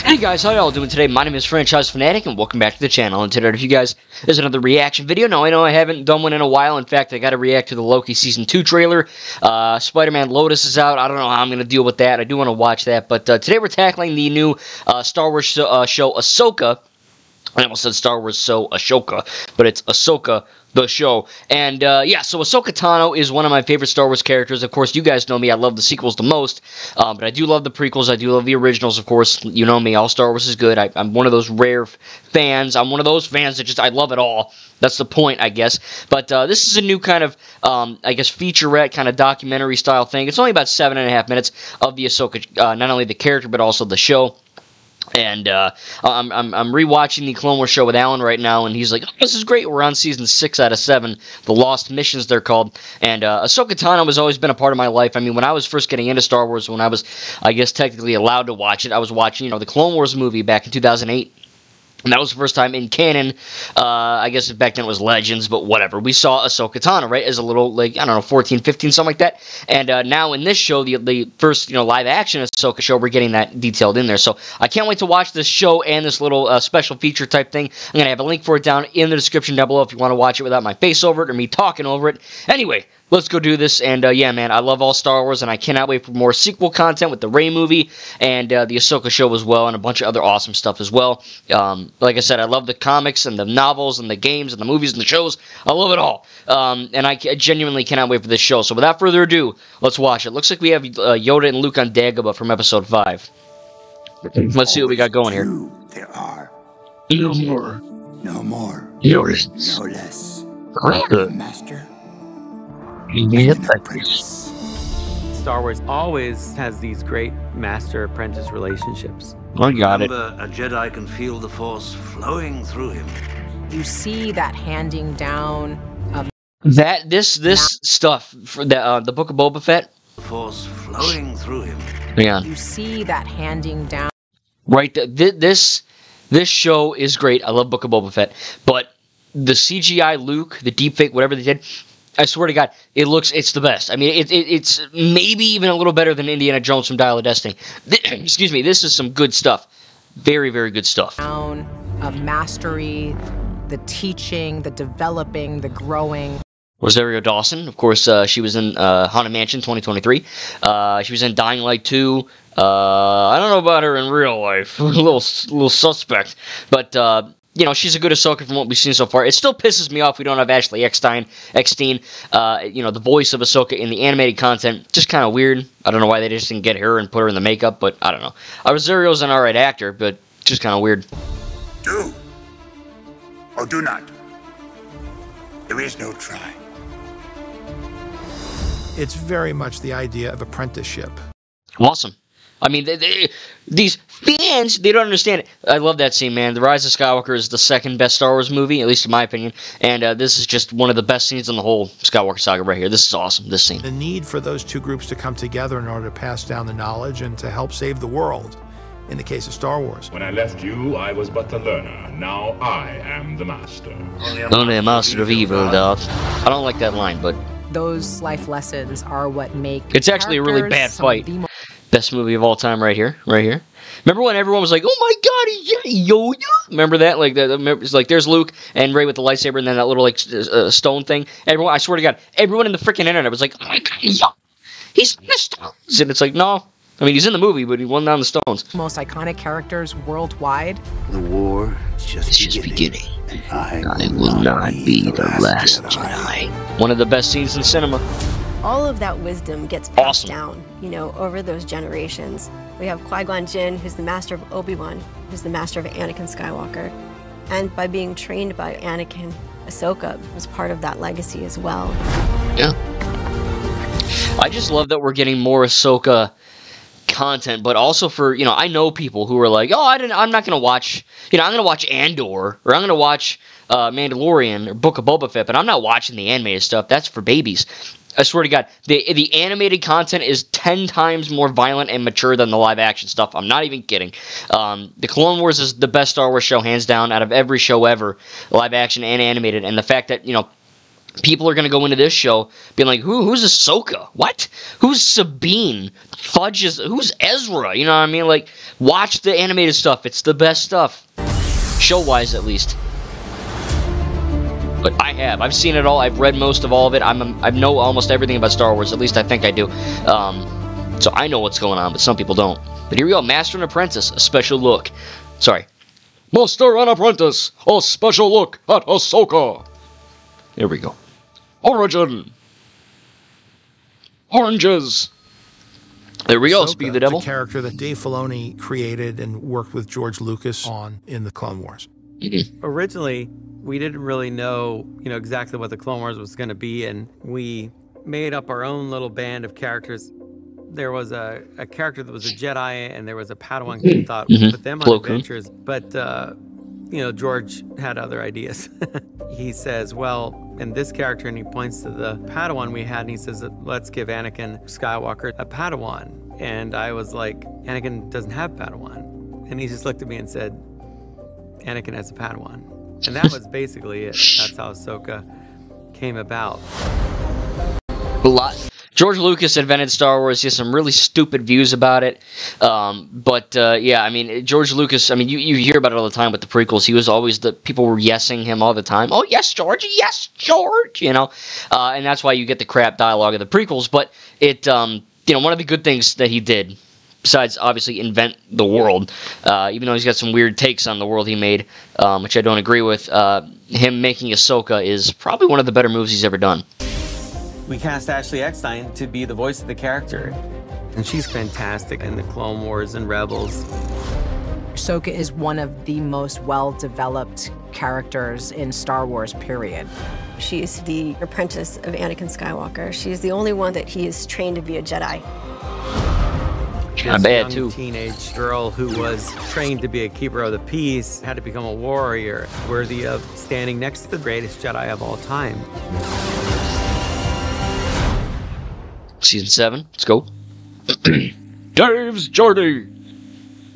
Hey guys, how y'all doing today? My name is Franchise Fanatic, and welcome back to the channel. And today, if you guys, there's another reaction video. Now, I know I haven't done one in a while. In fact, I got to react to the Loki Season 2 trailer. Spider-Man Lotus is out. I don't know how I'm going to deal with that. I do want to watch that. But today, we're tackling the new Star Wars show, Ahsoka. I almost said Star Wars Ashoka, but it's Ahsoka, the show. And, yeah, so Ahsoka Tano is one of my favorite Star Wars characters. Of course, you guys know me. I love the sequels the most. But I do love the prequels. I do love the originals, of course. You know me. All Star Wars is good. I'm one of those rare fans. I'm one of those fans that just, I love it all. That's the point, I guess. But this is a new kind of, I guess, featurette kind of documentary style thing. It's only about 7.5 minutes of the Ahsoka, not only the character, but also the show. And I'm rewatching the Clone Wars show with Alan right now, and he's like, "Oh, this is great. We're on season 6 out of 7, the Lost Missions they're called." And Ahsoka Tano has always been a part of my life. I mean, when I was first getting into Star Wars, when I was, I guess, technically allowed to watch it, I was watching, the Clone Wars movie back in 2008. And that was the first time in canon. I guess back then it was Legends, but whatever. We saw Ahsoka Tano, right, as a little, like, I don't know, 14, 15, something like that. And now in this show, the first, live-action Ahsoka show, we're getting that detailed in there. So I can't wait to watch this show and this little special feature type thing. I'm going to have a link for it down in the description down below if you want to watch it without my face over it or me talking over it. Anyway, let's go do this, and yeah, man, I love all Star Wars, and I cannot wait for more sequel content with the Rey movie, and the Ahsoka show as well, and a bunch of other awesome stuff as well. Like I said, I love the comics, and the novels, and the games, and the movies, and the shows. I love it all, and I genuinely cannot wait for this show. So without further ado, let's watch it. Looks like we have Yoda and Luke on Dagobah from Episode 5. Let's see what we got going here. There are No more. no more, Yours. no less. Good. Master. Star Wars always has these great master-apprentice relationships. I got it. Remember, a Jedi can feel the Force flowing through him. You see that handing down of This stuff for the Book of Boba Fett. The Force flowing through him. Hang on. you see that handing down Right, this show is great. I love Book of Boba Fett, but the CGI Luke, the deepfake, whatever they did, I swear to God, it's the best. I mean, it's maybe even a little better than Indiana Jones from Dial of Destiny. Excuse me, this is some good stuff. Very, very good stuff. of mastery, the teaching, the developing, the growing. Rosario Dawson, of course, she was in Haunted Mansion 2023. She was in Dying Light 2. I don't know about her in real life. a little suspect. But, she's a good Ahsoka from what we've seen so far. It still pisses me off we don't have Ashley Eckstein, the voice of Ahsoka in the animated content. Just kind of weird. I don't know why they just didn't get her and put her in the makeup, but I don't know. Rosario's an alright actor, but just kind of weird. Do or do not. There is no try. It's very much the idea of apprenticeship. Awesome. I mean, these fans, they don't understand it. I love that scene, man. The Rise of Skywalker is the second best Star Wars movie, at least in my opinion. And this is just one of the best scenes in the whole Skywalker saga right here. This is awesome, this scene. The need for those two groups to come together in order to pass down the knowledge and to help save the world, in the case of Star Wars. When I left you, I was but a learner. Now I am the master. Only a master of evil, doth. I don't like that line, but Those life lessons are what make it's actually a really bad characters some of fight. the Best movie of all time right here. Remember when everyone was like, "Oh my God, Yoda"? Remember that? Like, it's like there's Luke and Rey with the lightsaber, and then that little stone thing. Everyone, I swear to God, everyone in the freaking internet was like, "Oh my God, he's in the stones," and it's like, no. I mean, he's in the movie, but he won down the stones. most iconic characters worldwide. The war is just beginning. And I will not be the last Jedi. One of the best scenes in cinema. All of that wisdom gets passed Awesome. down, over those generations. We have Qui-Gon Jinn, who's the master of Obi-Wan, who's the master of Anakin Skywalker. And by being trained by Anakin, Ahsoka was part of that legacy as well. Yeah. I just love that we're getting more Ahsoka content, but also for, I know people who are like, oh, I'm not going to watch, I'm going to watch Andor, or I'm going to watch Mandalorian, or Book of Boba Fett, but I'm not watching the animated stuff. That's for babies. I swear to God, the animated content is 10 times more violent and mature than the live-action stuff. I'm not even kidding. The Clone Wars is the best Star Wars show, hands down, out of every show ever, live-action and animated. And the fact that, people are going to go into this show being like, who's Ahsoka? What? Who's Sabine? Fudge is... Who's Ezra? You know what I mean? Like, watch the animated stuff. It's the best stuff. Show-wise, at least. But I've seen it all. I've read most of all of it. I know almost everything about Star Wars. At least I think I do. So I know what's going on, but some people don't. But here we go. Master and Apprentice. A special look. Sorry. Master and Apprentice. A special look at Ahsoka. There we go. Origin. Oranges. There we go. Speak of the devil. The character that Dave Filoni created and worked with George Lucas on in the Clone Wars. Originally, we didn't really know, exactly what the Clone Wars was going to be, and we made up our own little band of characters. There was a character that was a Jedi, and there was a Padawan. We thought we'd put them on adventures, but George had other ideas. He says, well, in this character, and he points to the Padawan we had, and he says, let's give Anakin Skywalker a Padawan. And I was like, Anakin doesn't have Padawan. And he just looked at me and said, Anakin has a Padawan. And that was basically it. That's how Ahsoka came about. George Lucas invented Star Wars. He has some really stupid views about it. Yeah, I mean, George Lucas, I mean, you hear about it all the time with the prequels. He was always people were yesing him all the time. Oh, yes, George, and that's why you get the crap dialogue of the prequels. But it, one of the good things that he did, besides obviously invent the world, even though he's got some weird takes on the world he made, which I don't agree with, him making Ahsoka is probably one of the better moves he's ever done. We cast Ashley Eckstein to be the voice of the character, and she's fantastic in the Clone Wars and Rebels. Ahsoka is one of the most well-developed characters in Star Wars, period. She's the apprentice of Anakin Skywalker. She's the only one that he is trained to be a Jedi. Not bad, too. Teenage girl who was trained to be a keeper of the peace, had to become a warrior, worthy of standing next to the greatest Jedi of all time. Season 7, let's go. Dave's Journey.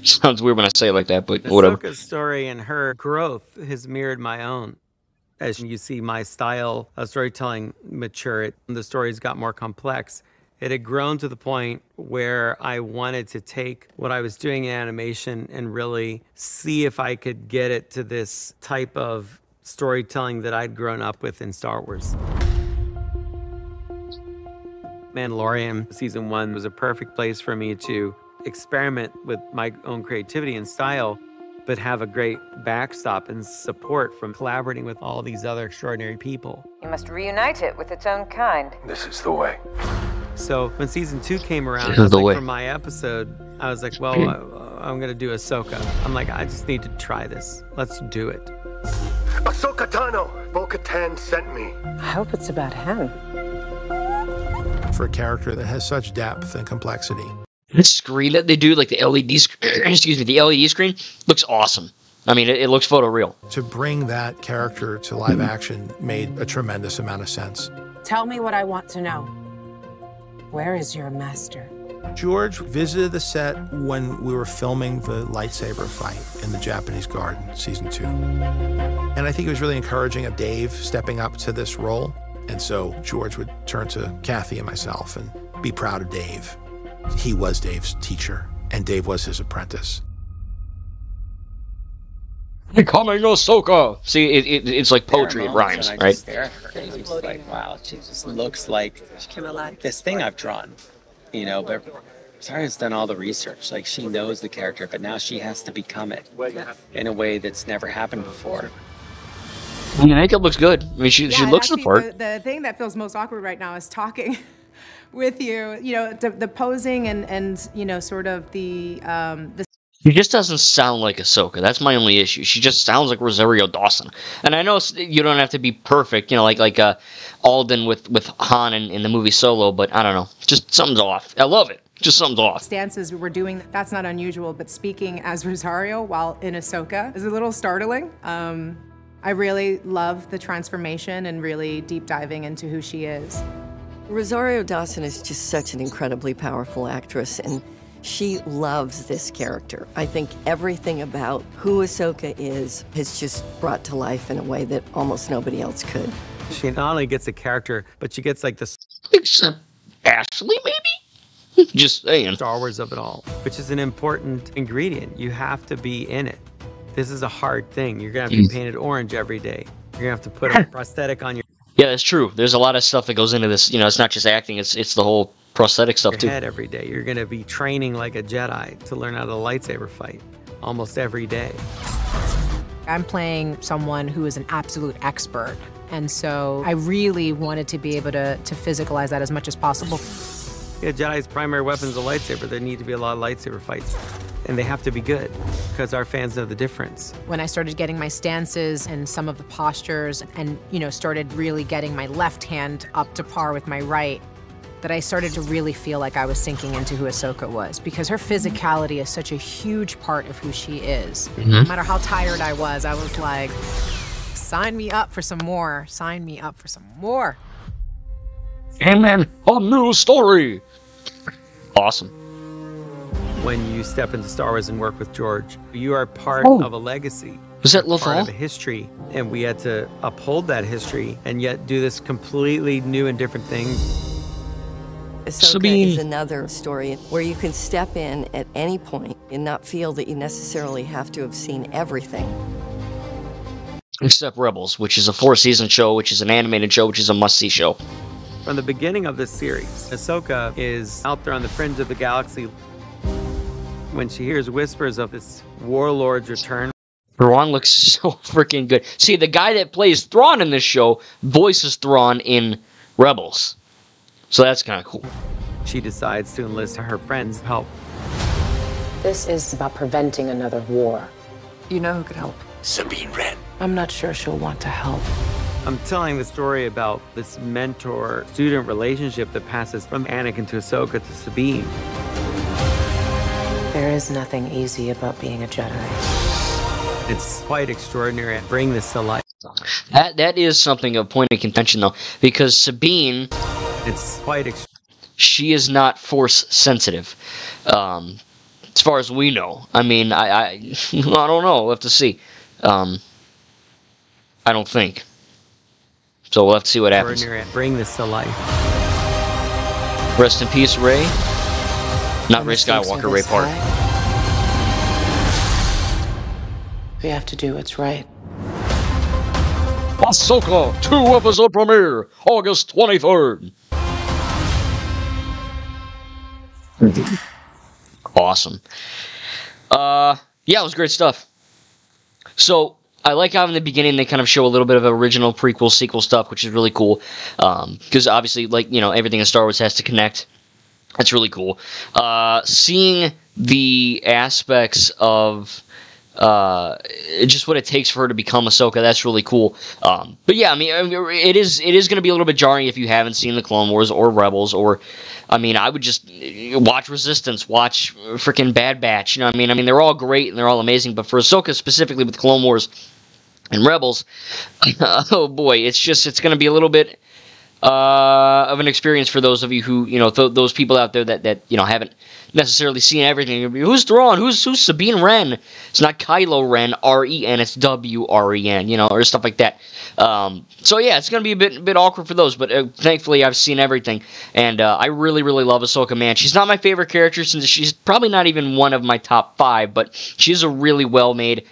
Sounds weird when I say it like that, but whatever. Ahsoka's story and her growth has mirrored my own. As you see my style of storytelling mature, the stories got more complex. It had grown to the point where I wanted to take what I was doing in animation and really see if I could get it to this type of storytelling that I'd grown up with in Star Wars. Mandalorian Season 1 was a perfect place for me to experiment with my own creativity and style, but have a great backstop and support from collaborating with all these other extraordinary people. You must reunite it with its own kind. This is the way. So when Season 2 came around, for my episode, I was like, well, I'm going to do Ahsoka. I'm like, I just need to try this. Let's do it. Ahsoka Tano, Bo-Katan sent me. I hope it's about him. For a character that has such depth and complexity. This screen that they do, like the LED, the LED screen, looks awesome. I mean, it looks photoreal. To bring that character to live action made a tremendous amount of sense. Tell me what I want to know. Where is your master? George visited the set when we were filming the lightsaber fight in the Japanese garden, Season 2. And I think it was really encouraging of Dave stepping up to this role. And so George would turn to Kathy and myself and be proud of Dave. He was Dave's teacher, and Dave was his apprentice. Becoming Ahsoka! See, it's like poetry, it rhymes, right? I just stare at her, and I'm just like, wow, she just looks like this thing I've drawn, but Sarah's done all the research. Like, she knows the character, but now she has to become it in a way that's never happened before. The makeup looks good. I mean, she looks the part. The thing that feels most awkward right now is talking with you. The posing and sort of the. She just doesn't sound like Ahsoka. That's my only issue. She just sounds like Rosario Dawson. And I know you don't have to be perfect, like Alden with Han in the movie Solo, but I don't know. Just something's off. I love it. Just something's off. Stances we're doing, that's not unusual, but speaking as Rosario while in Ahsoka is a little startling. I really love the transformation and really deep diving into who she is. Rosario Dawson is just such an incredibly powerful actress, and she loves this character. I think everything about who Ahsoka is just brought to life in a way that almost nobody else could. She not only gets a character, but she gets like this Ashley, maybe? Just saying. Star Wars of it all, which is an important ingredient. You have to be in it. This is a hard thing. You're going to have to be painted orange every day. You're going to have to put a prosthetic on your Yeah, that's true. There's a lot of stuff that goes into this. You know, it's not just acting, it's the whole prosthetic stuff, too. head every day. You're going to be training like a Jedi to learn how to lightsaber fight almost every day. I'm playing someone who is an absolute expert, and so I really wanted to be able to physicalize that as much as possible. Yeah, Jedi's primary weapon is a lightsaber. There need to be a lot of lightsaber fights, and they have to be good because our fans know the difference. When I started getting my stances and some of the postures and, you know, started really getting my left hand up to par with my right, that I started to really feel like I was sinking into who Ahsoka was, because her physicality is such a huge part of who she is. No matter how tired I was like, sign me up for some more. Sign me up for some more. Amen. A new story. Awesome. When you step into Star Wars and work with George, you are part of a legacy. Was that part of a history, and we had to uphold that history and yet do this completely new and different thing. Ahsoka is another story where you can step in at any point and not feel that you necessarily have to have seen everything. Except Rebels, which is a 4-season show, which is an animated show, which is a must-see show. From the beginning of this series, Ahsoka is out there on the fringe of the galaxy. When she hears whispers of this warlord's return, Thrawn looks so freaking good. See, the guy that plays Thrawn in this show voices Thrawn in Rebels. So that's kind of cool. She decides to enlist her friends' help. This is about preventing another war. You know who could help? Sabine Wren. I'm not sure she'll want to help. I'm telling the story about this mentor-student relationship that passes from Anakin to Ahsoka to Sabine. There is nothing easy about being a Jedi. It's quite extraordinary. Bring this to life. That is something of point of contention, though, because Sabine, it's quite she is not force sensitive, as far as we know. I mean, I don't know. We'll have to see. I don't think. So we'll have to see what happens. Bring this to life. Rest in peace, Rey. Not Rey Skywalker, Rey Park. We have to do what's right. Ahsoka 2-episode premiere, August 23rd. Awesome. Yeah, it was great stuff. So, I like how in the beginning they kind of show a little bit of original prequel, sequel stuff, which is really cool. Because obviously, like, you know, everything in Star Wars has to connect. That's really cool. Seeing the aspects of just what it takes for her to become Ahsoka, that's really cool. But yeah, I mean, it is going to be a little bit jarring if you haven't seen the Clone Wars or Rebels, or, I mean, I would just watch Resistance, watch freaking Bad Batch, you know what I mean? I mean, they're all great and they're all amazing, but for Ahsoka specifically with Clone Wars and Rebels, oh boy, it's going to be a little bit of an experience for those of you who, you know, those people out there that you know, haven't necessarily seen everything. Who's Thrawn? Who's Sabine Wren? It's not Kylo Ren, R-E-N, it's W-R-E-N, you know, or stuff like that. So yeah, it's going to be a bit awkward for those, but thankfully I've seen everything, and I really, really love Ahsoka, man. She's not my favorite character, since she's probably not even one of my top 5, but she's a really well-made,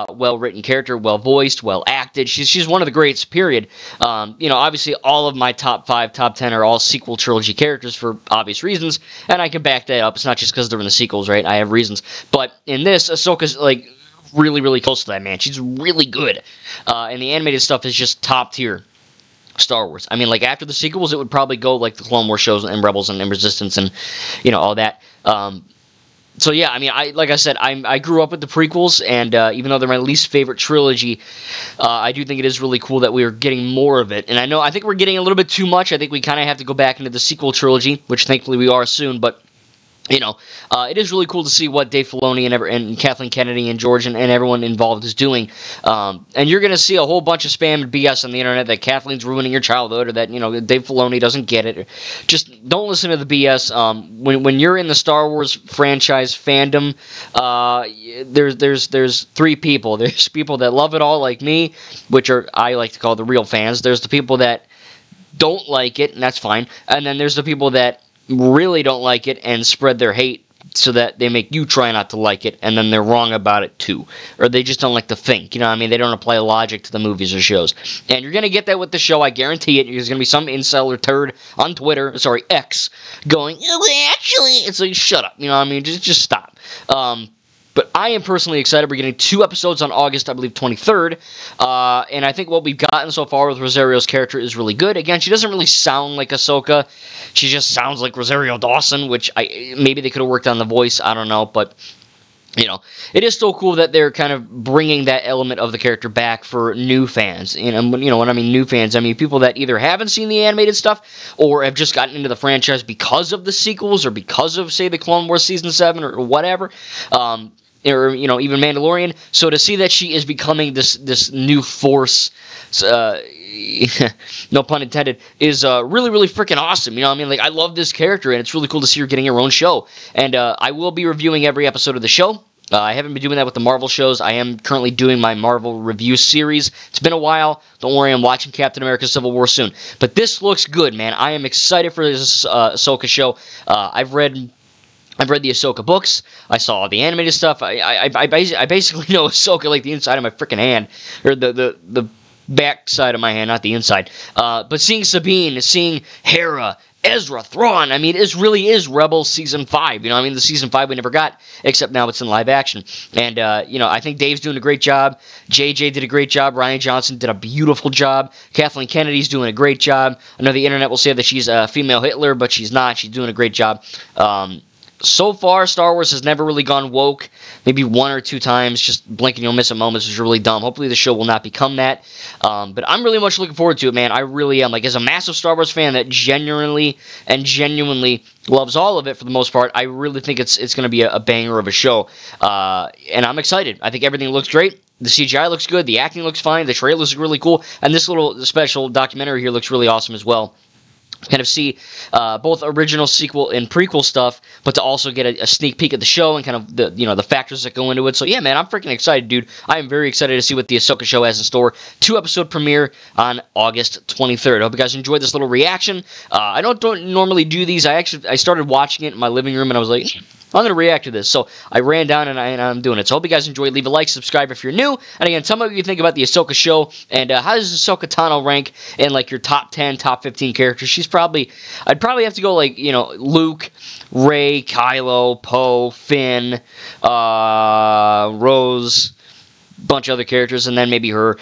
well-written character, well-voiced, well-acted. She's one of the greats, period. You know, obviously all of my top 5, top 10 are all sequel trilogy characters for obvious reasons, and I can back that up. It's not just because they're in the sequels, right? I have reasons. But in this, Ahsoka's, like, really, really close to that, man. She's really good. And the animated stuff is just top tier Star Wars. I mean, like, after the sequels, it would probably go like the Clone Wars shows and Rebels and Resistance and, you know, all that. So yeah, I mean, like I said, I grew up with the prequels, and even though they're my least favorite trilogy, I do think it is really cool that we are getting more of it. And I think we're getting a little bit too much. I think we kind of have to go back into the sequel trilogy, which thankfully we are soon, but you know, it is really cool to see what Dave Filoni and Kathleen Kennedy and George and everyone involved is doing. And you're going to see a whole bunch of spam and BS on the internet that Kathleen's ruining your childhood, or that, you know, Dave Filoni doesn't get it. Just don't listen to the BS. When you're in the Star Wars franchise fandom, there's three people. There's people that love it all like me, which are, I like to call the real fans. There's the people that don't like it, and that's fine. And then there's the people that really don't like it and spread their hate so that they make you try not to like it, and then they're wrong about it too. Or they just don't like to think, you know what I mean? They don't apply logic to the movies or shows. And you're going to get that with the show, I guarantee it. There's going to be some incel or turd on Twitter, sorry, X, going, oh, actually, it's like, shut up, you know what I mean? Just stop. But I am personally excited. We're getting 2 episodes on August, I believe, 23rd. And I think what we've gotten so far with Rosario's character is really good. Again, she doesn't really sound like Ahsoka. She just sounds like Rosario Dawson, which maybe they could have worked on the voice. I don't know. But, you know, it is still cool that they're kind of bringing that element of the character back for new fans. And, you know, when I mean new fans, I mean people that either haven't seen the animated stuff or have just gotten into the franchise because of the sequels or because of, say, the Clone Wars Season 7 or whatever. Or, you know, even Mandalorian. So to see that she is becoming this new force, no pun intended, is really, really freaking awesome. You know what I mean? Like, I love this character, and it's really cool to see her getting her own show. And I will be reviewing every episode of the show. I haven't been doing that with the Marvel shows. I am currently doing my Marvel review series. It's been a while. Don't worry, I'm watching Captain America Civil War soon. But this looks good, man. I am excited for this Ahsoka show. I've read the Ahsoka books. I saw the animated stuff. I basically know Ahsoka like the inside of my freaking hand, or the back side of my hand, not the inside. But seeing Sabine, seeing Hera, Ezra, Thrawn, I mean, it really is Rebels Season 5. You know what I mean? The Season 5 we never got, except now it's in live action. And, you know, I think Dave's doing a great job. JJ did a great job. Rian Johnson did a beautiful job. Kathleen Kennedy's doing a great job. I know the internet will say that she's a female Hitler, but she's not. She's doing a great job. So far, Star Wars has never really gone woke. Maybe 1 or 2 times, just blink and you'll miss a moment, which is really dumb. Hopefully the show will not become that. But I'm really much looking forward to it, man. I really am. Like, as a massive Star Wars fan that genuinely loves all of it for the most part, I really think it's going to be a banger of a show. And I'm excited. I think everything looks great. The CGI looks good. The acting looks fine. The trailers are really cool. And this little special documentary here looks really awesome as well. Kind of see both original, sequel, and prequel stuff, but to also get a sneak peek at the show and kind of the factors that go into it. So yeah, man, I'm freaking excited, dude. I am very excited to see what the Ahsoka show has in store. 2-episode premiere on August 23rd. I hope you guys enjoyed this little reaction. I don't normally do these. I started watching it in my living room, and I was like, I'm going to react to this. So I ran down and I'm doing it. So I hope you guys enjoyed. Leave a like, subscribe if you're new. And again, tell me what you think about the Ahsoka show. And how does Ahsoka Tano rank in like your top 10, top 15 characters? I'd probably have to go like, you know, Luke, Rey, Kylo, Poe, Finn, Rose, bunch of other characters, and then maybe her.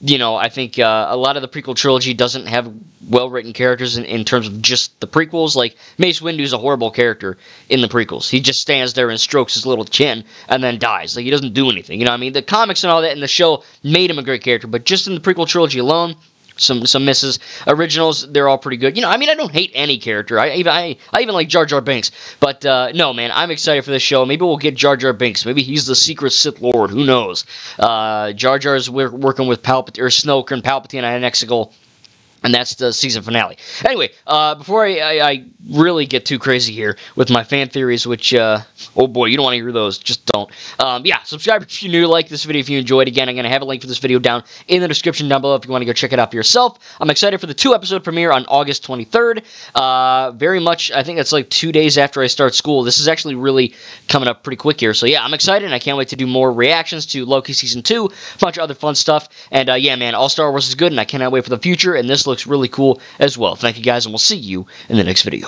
You know, I think a lot of the prequel trilogy doesn't have well-written characters in terms of just the prequels. Like, Mace Windu's a horrible character in the prequels. He just stands there and strokes his little chin and then dies. Like, he doesn't do anything. You know what I mean? The comics and all that in the show made him a great character, but just in the prequel trilogy alone, some misses. Originals, they're all pretty good. You know, I mean, I don't hate any character. I even like Jar Jar Binks. But, no, man, I'm excited for this show. Maybe we'll get Jar Jar Binks. Maybe he's the secret Sith Lord. Who knows? Jar Jar's working with Palpatine, or Snoke and Palpatine on Exegol. And that's the season finale. Anyway, before I really get too crazy here with my fan theories, which, oh boy, you don't want to hear those. Just don't. Yeah, subscribe if you're new. Like this video if you enjoyed. Again, I'm going to have a link for this video down in the description down below if you want to go check it out for yourself. I'm excited for the 2-episode premiere on August 23rd. Very much, I think it's like 2 days after I start school. This is actually really coming up pretty quick here. So yeah, I'm excited, and I can't wait to do more reactions to Loki Season 2, a bunch of other fun stuff. And yeah, man, all Star Wars is good, and I cannot wait for the future, and this looks really cool as well. Thank you guys, and we'll see you in the next video.